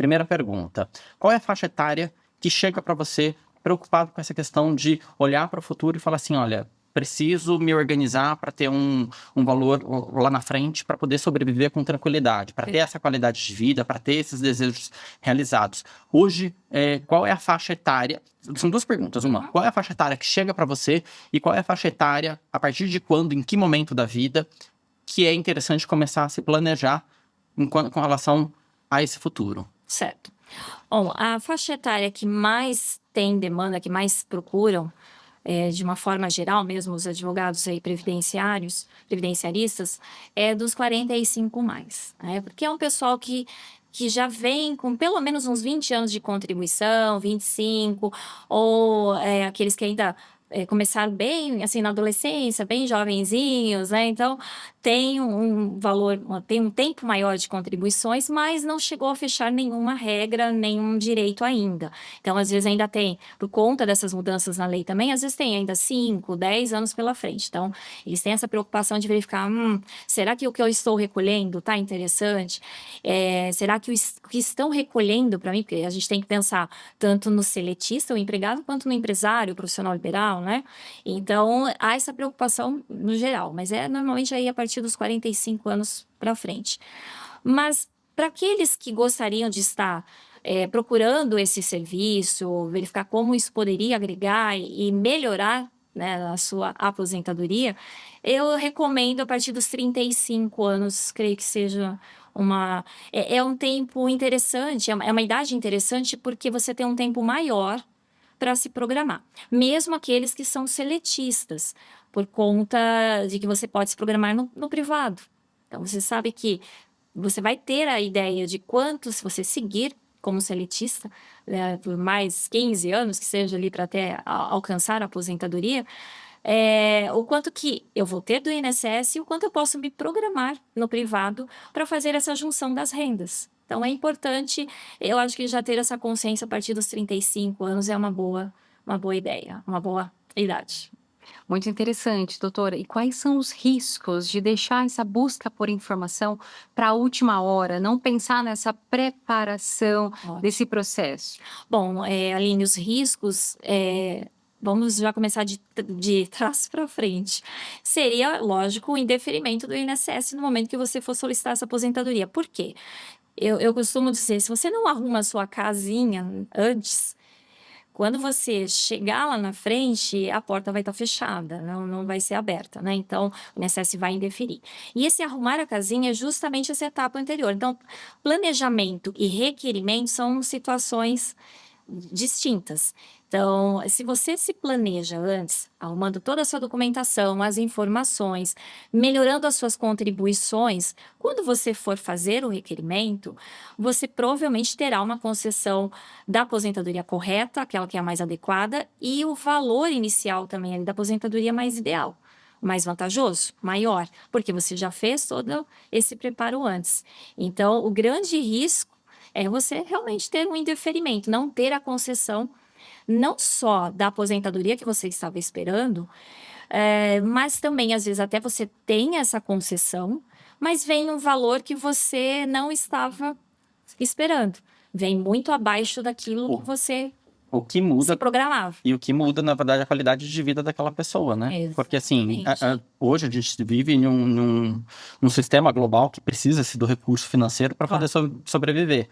Primeira pergunta: qual é a faixa etária que chega para você preocupado com essa questão de olhar para o futuro e falar assim: olha, preciso me organizar para ter um valor lá na frente para poder sobreviver com tranquilidade, para ter essa qualidade de vida, para ter esses desejos realizados. Hoje, qual é a faixa etária? São duas perguntas. Uma, qual é a faixa etária que chega para você e qual é a faixa etária, a partir de quando, em que momento da vida, que é interessante começar a se planejar com relação a esse futuro? Certo. Bom, a faixa etária que mais tem demanda, que mais procuram, de uma forma geral mesmo, os advogados aí previdenciaristas, é dos 45 mais, né? Porque é um pessoal que já vem com pelo menos uns 20 anos de contribuição, 25, ou aqueles que ainda começaram bem, assim, na adolescência, bem jovenzinhos, né? Então, tem um valor, tem um tempo maior de contribuições, mas não chegou a fechar nenhuma regra, nenhum direito ainda. Então, às vezes ainda tem, por conta dessas mudanças na lei também, às vezes tem ainda 5, 10 anos pela frente. Então, eles têm essa preocupação de verificar, será que o que eu estou recolhendo está interessante? Será que o que estão recolhendo para mim, porque a gente tem que pensar tanto no seletista, o empregado, quanto no empresário, o profissional liberal, né? Então, há essa preocupação no geral, mas é normalmente aí a partir dos 45 anos para frente. Mas para aqueles que gostariam de estar procurando esse serviço, verificar como isso poderia agregar e melhorar, né, a sua aposentadoria, eu recomendo a partir dos 35 anos, creio que seja um tempo interessante, é uma idade interessante porque você tem um tempo maior para se programar. Mesmo aqueles que são seletistas, por conta de que você pode se programar no privado. Então, você sabe que você vai ter a ideia de quanto, se você seguir como seletista, né, por mais 15 anos, que seja ali para até alcançar a aposentadoria, o quanto que eu vou ter do INSS e o quanto eu posso me programar no privado para fazer essa junção das rendas. Então, é importante, eu acho que já ter essa consciência a partir dos 35 anos é uma boa ideia, uma boa idade. Muito interessante, doutora. E quais são os riscos de deixar essa busca por informação para a última hora, não pensar nessa preparação desse processo? Bom, Aline, os riscos, vamos já começar de trás para frente. Seria, lógico, o indeferimento do INSS no momento que você for solicitar essa aposentadoria. Por quê? Eu costumo dizer, se você não arruma a sua casinha antes, quando você chegar lá na frente, a porta vai estar fechada, não vai ser aberta, né? Então, o INSS vai indeferir. E esse arrumar a casinha é justamente essa etapa anterior. Então, planejamento e requerimento são situações distintas. Então, se você se planeja antes, arrumando toda a sua documentação, as informações, melhorando as suas contribuições, quando você for fazer o requerimento, você provavelmente terá uma concessão da aposentadoria correta, aquela que é a mais adequada, e o valor inicial também ali da aposentadoria mais ideal. Mais vantajoso, maior, porque você já fez todo esse preparo antes. Então, o grande risco é você realmente ter um indeferimento, não ter a concessão, não só da aposentadoria que você estava esperando, mas também, às vezes, até você tem essa concessão, mas vem um valor que você não estava esperando. Vem muito abaixo daquilo que você O que muda se programava. e o que muda, na verdade, é a qualidade de vida daquela pessoa, né? Porque, assim, hoje a gente vive em num sistema global que precisa-se do recurso financeiro para poder sobreviver.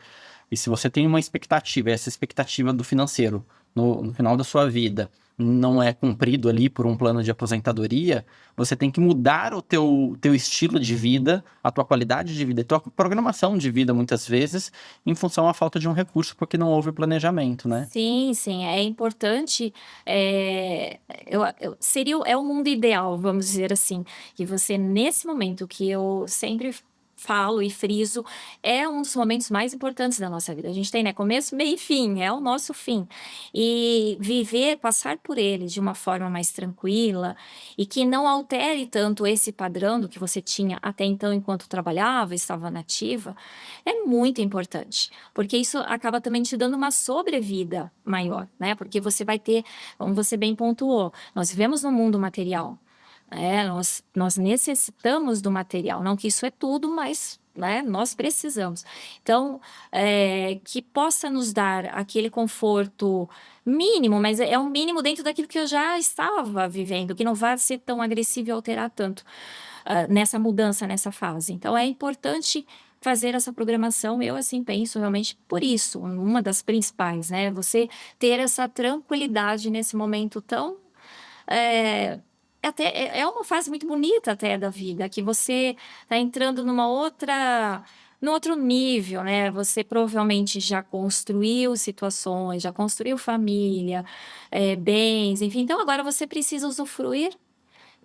E se você tem uma expectativa, essa expectativa do financeiro no final da sua vida não é cumprido ali por um plano de aposentadoria, você tem que mudar o teu estilo de vida, a tua qualidade de vida, a tua programação de vida, muitas vezes, em função à falta de um recurso, porque não houve planejamento, né? Sim, sim, é importante. É o mundo ideal, vamos dizer assim, que você, nesse momento que eu sempre falo e friso, é um dos momentos mais importantes da nossa vida. A gente tem, né, começo, meio e fim, é o nosso fim. E viver, passar por ele de uma forma mais tranquila e que não altere tanto esse padrão do que você tinha até então enquanto trabalhava, estava nativa, é muito importante, porque isso acaba também te dando uma sobrevida maior, né? Porque você vai ter, como você bem pontuou, nós vivemos num mundo material. Nós necessitamos do material, não que isso é tudo, mas né? Nós precisamos. Então, que possa nos dar aquele conforto mínimo, mas é um mínimo dentro daquilo que eu já estava vivendo, que não vai ser tão agressivo e alterar tanto nessa mudança, nessa fase. Então, é importante fazer essa programação, eu assim penso realmente por isso, uma das principais, né? Você ter essa tranquilidade nesse momento tão é, é uma fase muito bonita até da vida, que você está entrando num outro nível, né? Você provavelmente já construiu situações, já construiu família, bens, enfim. Então agora você precisa usufruir,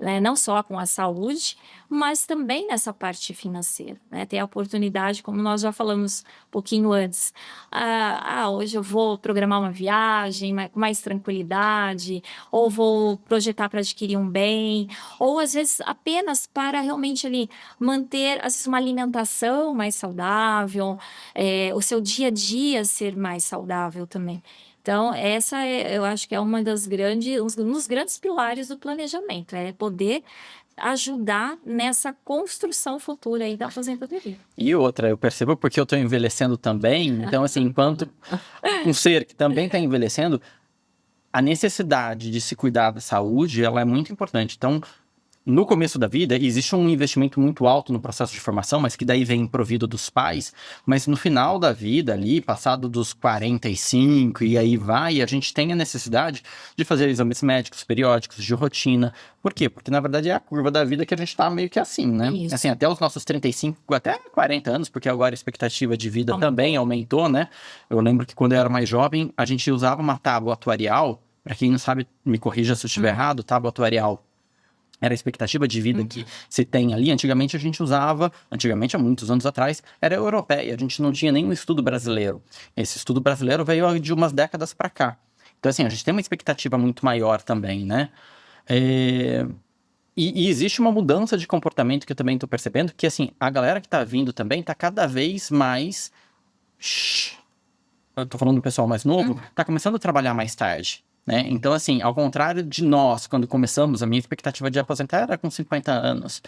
né, não só com a saúde, mas também nessa parte financeira, né? Ter a oportunidade, como nós já falamos um pouquinho antes, hoje eu vou programar uma viagem com mais tranquilidade, ou vou projetar para adquirir um bem, ou às vezes apenas para realmente ali manter às vezes, uma alimentação mais saudável, o seu dia a dia ser mais saudável também. Então, eu acho que é um dos grandes pilares do planejamento, é poder ajudar nessa construção futura aí da aposentadoria. E outra, eu percebo porque eu tô envelhecendo também, então assim, enquanto um ser que também tá envelhecendo, a necessidade de se cuidar da saúde, ela é muito importante. Então, no começo da vida, existe um investimento muito alto no processo de formação, mas que daí vem provido dos pais. Mas no final da vida ali, passado dos 45 e aí vai, a gente tem a necessidade de fazer exames médicos periódicos, de rotina. Por quê? Porque na verdade é a curva da vida que a gente tá meio que assim, né? Isso. Assim, até os nossos 35, até 40 anos, porque agora a expectativa de vida também aumentou, né? Eu lembro que quando eu era mais jovem, a gente usava uma tábua atuarial. Para quem não sabe, me corrija se eu estiver errado, tábua atuarial era a expectativa de vida que se tem ali. Antigamente a gente usava, há muitos anos atrás, era europeia, a gente não tinha nenhum estudo brasileiro. Esse estudo brasileiro veio de umas décadas para cá. Então assim, a gente tem uma expectativa muito maior também, né? E existe uma mudança de comportamento que eu também estou percebendo, que assim, a galera que está vindo também está cada vez mais... Eu tô falando do pessoal mais novo, tá começando a trabalhar mais tarde. Né? Então, assim, ao contrário de nós, quando começamos, a minha expectativa de aposentar era com 50 anos.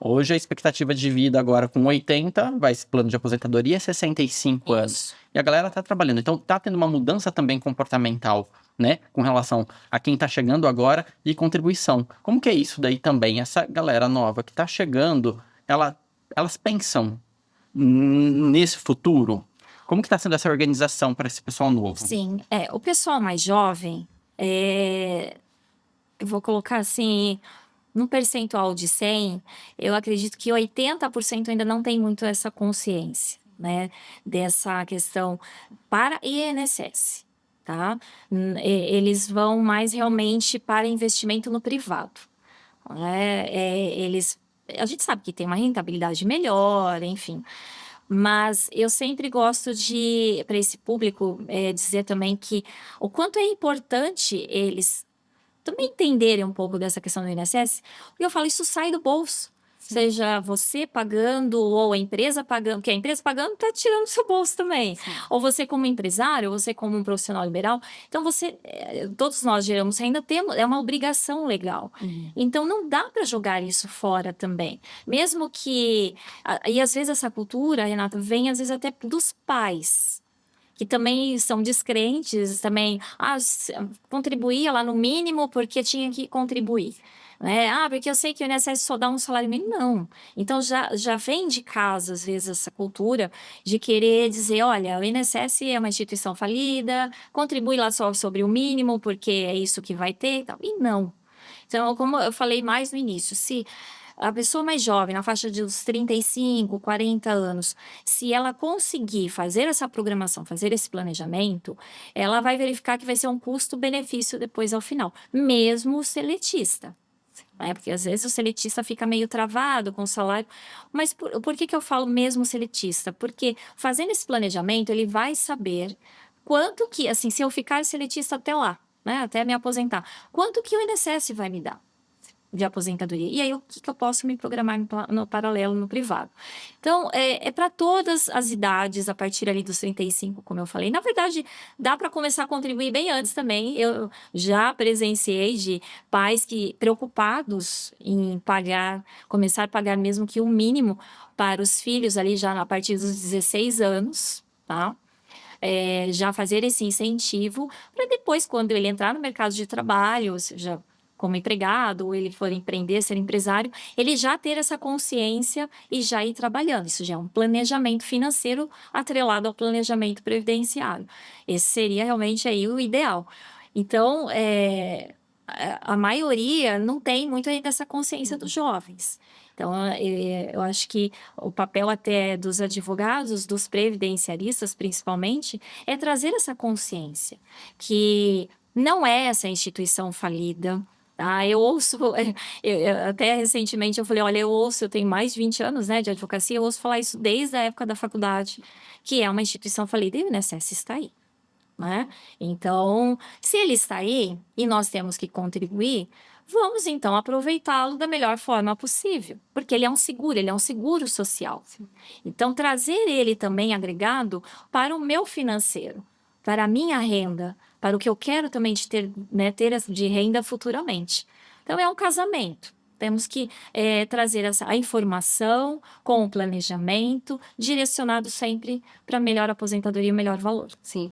Hoje, a expectativa de vida agora com 80, vai esse plano de aposentadoria, é 65 anos. E a galera tá trabalhando. Então, tá tendo uma mudança também comportamental, né? Com relação a quem tá chegando agora e contribuição. Como que é isso daí também? Essa galera nova que tá chegando, elas pensam nesse futuro? Como que tá sendo essa organização para esse pessoal novo? Sim, o pessoal mais jovem, eu vou colocar assim, num percentual de 100, eu acredito que 80% ainda não tem muito essa consciência, né? Dessa questão para INSS, tá? Eles vão mais realmente para investimento no privado, né? A gente sabe que tem uma rentabilidade melhor, enfim. Mas eu sempre gosto de, para esse público, dizer também que o quanto é importante eles também entenderem um pouco dessa questão do INSS, porque eu falo, isso sai do bolso. Seja você pagando ou a empresa pagando, porque a empresa pagando está tirando do seu bolso também. Sim. Ou você como empresário, ou você como um profissional liberal. Então, todos nós geramos renda, é uma obrigação legal. Então, não dá para jogar isso fora também. Mesmo que... E às vezes essa cultura, Renata, vem às vezes até dos pais, que também são descrentes, também contribuía lá no mínimo porque tinha que contribuir. Né? Porque eu sei que o INSS só dá um salário mínimo. Não. Então, já vem de casa, às vezes, essa cultura de querer dizer, olha, o INSS é uma instituição falida, contribui lá só sobre o mínimo, porque é isso que vai ter e tal. E não. Então, como eu falei mais no início, se a pessoa mais jovem, na faixa de uns 35, 40 anos, se ela conseguir fazer essa programação, fazer esse planejamento, ela vai verificar que vai ser um custo-benefício depois ao final, mesmo o seletista. Porque às vezes o seletista fica meio travado com o salário. Mas por que eu falo mesmo seletista? Porque fazendo esse planejamento, ele vai saber quanto que, assim, se eu ficar seletista até lá, né, até me aposentar, quanto que o INSS vai me dar? de aposentadoria. E aí, o que eu posso me programar no paralelo, no privado? Então, é para todas as idades, a partir ali dos 35, como eu falei. Na verdade, dá para começar a contribuir bem antes também. Eu já presenciei de pais que preocupados em começar a pagar mesmo que o mínimo para os filhos ali já a partir dos 16 anos, tá? Já fazer esse incentivo para depois, quando ele entrar no mercado de trabalho, ou seja, como empregado, ou ele for empreender, ser empresário, ele já ter essa consciência e já ir trabalhando. Isso já é um planejamento financeiro atrelado ao planejamento previdenciário. Esse seria realmente aí o ideal. Então, a maioria não tem muito ainda essa consciência dos jovens. Então, eu acho que o papel até dos advogados, dos previdenciaristas principalmente, é trazer essa consciência, que não é essa instituição falida. Tá? Eu ouço, até recentemente eu falei, olha, eu tenho mais de 20 anos, né, de advocacia, eu ouço falar isso desde a época da faculdade, que é uma instituição falida e o INSS está aí. Né? Então, se ele está aí e nós temos que contribuir, vamos então aproveitá-lo da melhor forma possível, porque ele é um seguro social. Então, trazer ele também agregado para o meu financeiro, para a minha renda, para o que eu quero também de ter, né, ter de renda futuramente. Então, é um casamento. Temos que trazer a informação com o planejamento, direcionado sempre para a melhor aposentadoria e o melhor valor. Sim.